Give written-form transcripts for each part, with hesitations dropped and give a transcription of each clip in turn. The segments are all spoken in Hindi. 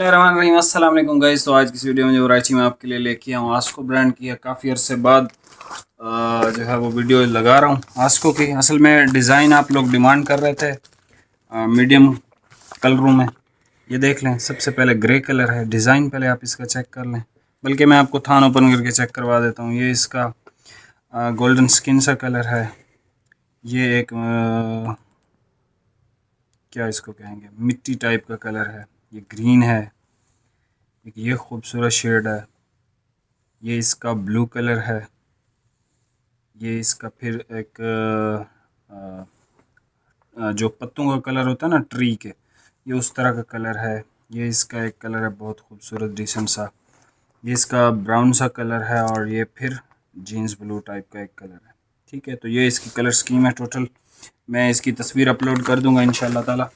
अस्सलाम वालेकुम गाइस। तो आज की वीडियो में जो वैरायटी मैं आपके लिए लेके आऊँ आस्को ब्रांड की है। काफ़ी अरसे बाद जो है वो वीडियो लगा रहा हूँ आस्को की। असल में डिज़ाइन आप लोग डिमांड कर रहे थे मीडियम कलरों में। ये देख लें, सबसे पहले ग्रे कलर है। डिज़ाइन पहले आप इसका चेक कर लें, बल्कि मैं आपको थान ओपन करके चेक करवा देता हूँ। ये इसका गोल्डन स्किन सा कलर है। ये एक क्या इसको कहेंगे, मिट्टी टाइप का कलर है। ये ग्रीन है। एक ये खूबसूरत शेड है। ये इसका ब्लू कलर है। ये इसका फिर एक जो पत्तों का कलर होता है ना ट्री के, ये उस तरह का कलर है। ये इसका एक कलर है बहुत खूबसूरत डिसेंट सा। ये इसका ब्राउन सा कलर है और ये फिर जीन्स ब्लू टाइप का एक कलर है। ठीक है, तो ये इसकी कलर स्कीम है टोटल। मैं इसकी तस्वीर अपलोड कर दूंगा इंशाल्लाह ताला।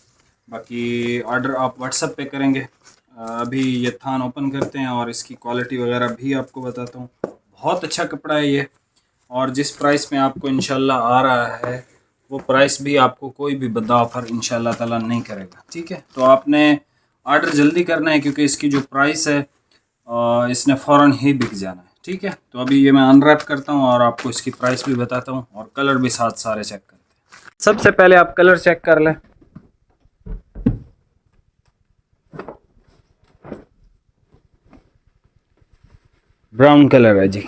बाकी ऑर्डर आप व्हाट्सएप पे करेंगे। अभी ये थान ओपन करते हैं और इसकी क्वालिटी वगैरह भी आपको बताता हूँ। बहुत अच्छा कपड़ा है ये, और जिस प्राइस में आपको इंशाल्लाह आ रहा है वो प्राइस भी आपको कोई भी बंदा ऑफ़र इंशाल्लाह ताला नहीं करेगा। ठीक है, तो आपने ऑर्डर जल्दी करना है क्योंकि इसकी जो प्राइस है इसने फ़ौरन ही बिक जाना है। ठीक है, तो अभी ये मैं अनरैप करता हूँ और आपको इसकी प्राइस भी बताता हूँ और कलर भी साथ सारे चेक करते हैं। सबसे पहले आप कलर चेक कर लें। ब्राउन कलर है जी।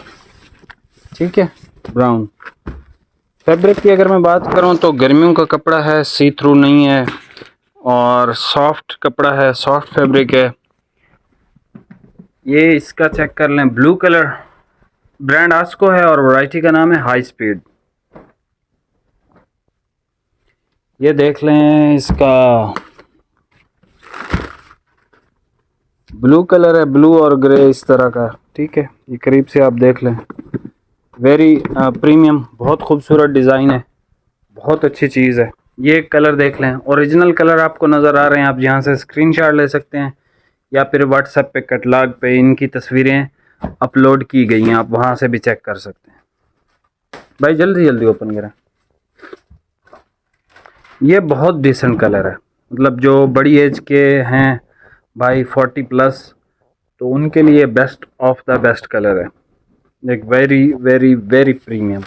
ठीक है, ब्राउन। फैब्रिक की अगर मैं बात करूं तो गर्मियों का कपड़ा है, सी थ्रू नहीं है और सॉफ्ट कपड़ा है, सॉफ्ट फैब्रिक है। ये इसका चेक कर लें, ब्लू कलर, ब्रांड आस्को है और वैरायटी का नाम है हाई स्पीड। ये देख लें, इसका ब्लू कलर है, ब्लू और ग्रे इस तरह का। ठीक है, ये करीब से आप देख लें। वेरी प्रीमियम, बहुत खूबसूरत डिज़ाइन है, बहुत अच्छी चीज़ है। ये कलर देख लें, ओरिजिनल कलर आपको नज़र आ रहे हैं। आप यहाँ से स्क्रीनशॉट ले सकते हैं या फिर व्हाट्सएप पे कैटलॉग पे इनकी तस्वीरें अपलोड की गई हैं, आप वहाँ से भी चेक कर सकते हैं। भाई जल्दी जल्दी ओपन करें। ये बहुत डिसेंट कलर है, मतलब जो बड़ी एज के हैं भाई 40 प्लस, तो उनके लिए best of the best colour है। एक very very very premium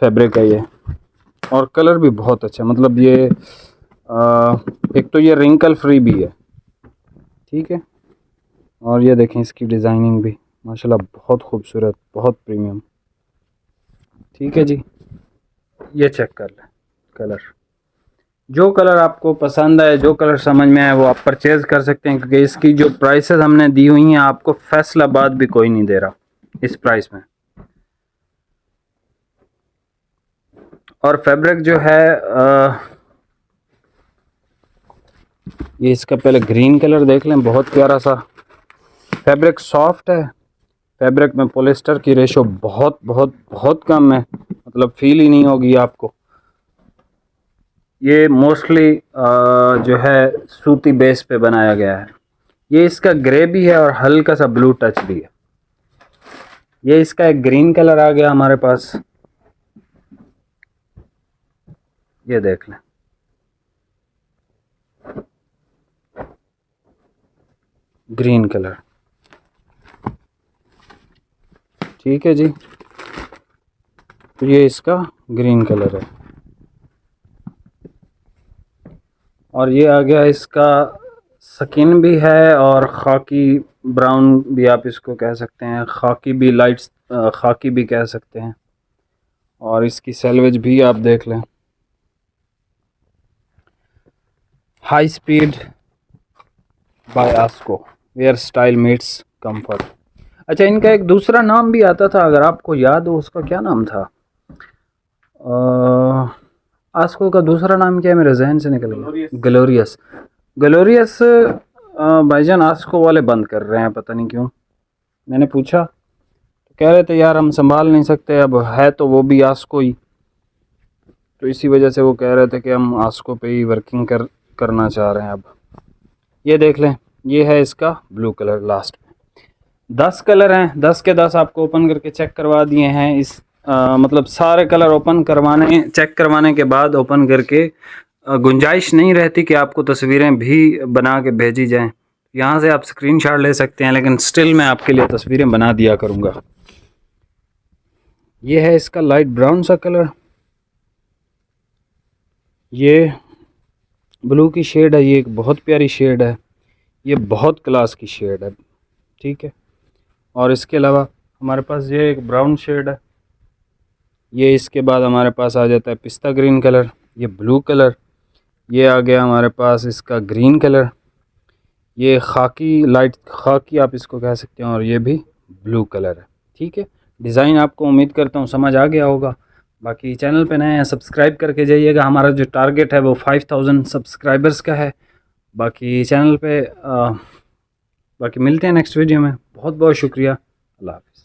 fabric है ये, और कलर भी बहुत अच्छा, मतलब ये एक तो ये रिंकल फ्री भी है। ठीक है, और ये देखें इसकी डिज़ाइनिंग भी माशाल्लाह बहुत खूबसूरत, बहुत प्रीमियम। ठीक है जी, ये चेक कर लें कलर। जो कलर आपको पसंद आए, जो कलर समझ में आए वो आप परचेज़ कर सकते हैं, क्योंकि इसकी जो प्राइसेस हमने दी हुई हैं आपको फैसलाबाद भी कोई नहीं दे रहा इस प्राइस में। और फैब्रिक जो है ये इसका पहले ग्रीन कलर देख लें, बहुत प्यारा सा फैब्रिक, सॉफ्ट है। फैब्रिक में पॉलिस्टर की रेशो बहुत बहुत बहुत कम है, मतलब फील ही नहीं होगी आपको। ये मोस्टली जो है सूती बेस पे बनाया गया है। ये इसका ग्रे भी है और हल्का सा ब्लू टच भी है। ये इसका एक ग्रीन कलर आ गया हमारे पास, ये देख लें। ग्रीन कलर, ठीक है जी, तो ये इसका ग्रीन कलर है। और ये आ गया इसका स्किन भी है और खाकी ब्राउन भी आप इसको कह सकते हैं, खाकी भी, लाइट खाकी भी कह सकते हैं। और इसकी सेल्वेज भी आप देख लें, high speed by Asko, where style meets comfort. अच्छा, इनका एक दूसरा नाम भी आता था, अगर आपको याद हो, उसका क्या नाम था? आस्को का दूसरा नाम क्या है, मेरे जहन से निकल गया। ग्लोरियस। ग्लोरियस भाईजान आस्को वाले बंद कर रहे हैं, पता नहीं क्यों। मैंने पूछा तो कह रहे थे यार हम संभाल नहीं सकते, अब है तो वो भी आस्को ही, तो इसी वजह से वो कह रहे थे कि हम आस्को पे ही वर्किंग करना चाह रहे हैं। अब ये देख लें, ये है इसका ब्लू कलर लास्ट में। 10 कलर हैं, 10 के 10 आपको ओपन करके चेक करवा दिए हैं। इस मतलब सारे कलर ओपन करवाने, चेक करवाने के बाद ओपन करके गुंजाइश नहीं रहती कि आपको तस्वीरें भी बना के भेजी जाएं। यहाँ से आप स्क्रीनशॉट ले सकते हैं, लेकिन स्टिल मैं आपके लिए तस्वीरें बना दिया करूँगा। ये है इसका लाइट ब्राउन सा कलर, ये ब्लू की शेड है, ये एक बहुत प्यारी शेड है, ये बहुत क्लास की शेड है, ठीक है। और इसके अलावा हमारे पास ये एक ब्राउन शेड है, ये इसके बाद हमारे पास आ जाता है पिस्ता ग्रीन कलर, ये ब्लू कलर, ये आ गया हमारे पास इसका ग्रीन कलर, ये खाकी लाइट खाकी आप इसको कह सकते हैं, और ये भी ब्लू कलर है, ठीक है। डिज़ाइन आपको उम्मीद करता हूँ समझ आ गया होगा। बाकी चैनल पे नए हैं सब्सक्राइब करके जाइएगा, हमारा जो टारगेट है वो 5000 सब्सक्राइबर्स का है। बाकी चैनल पे बाकी मिलते हैं नेक्स्ट वीडियो में। बहुत बहुत शुक्रिया। अल्लाह हाफ़िज़।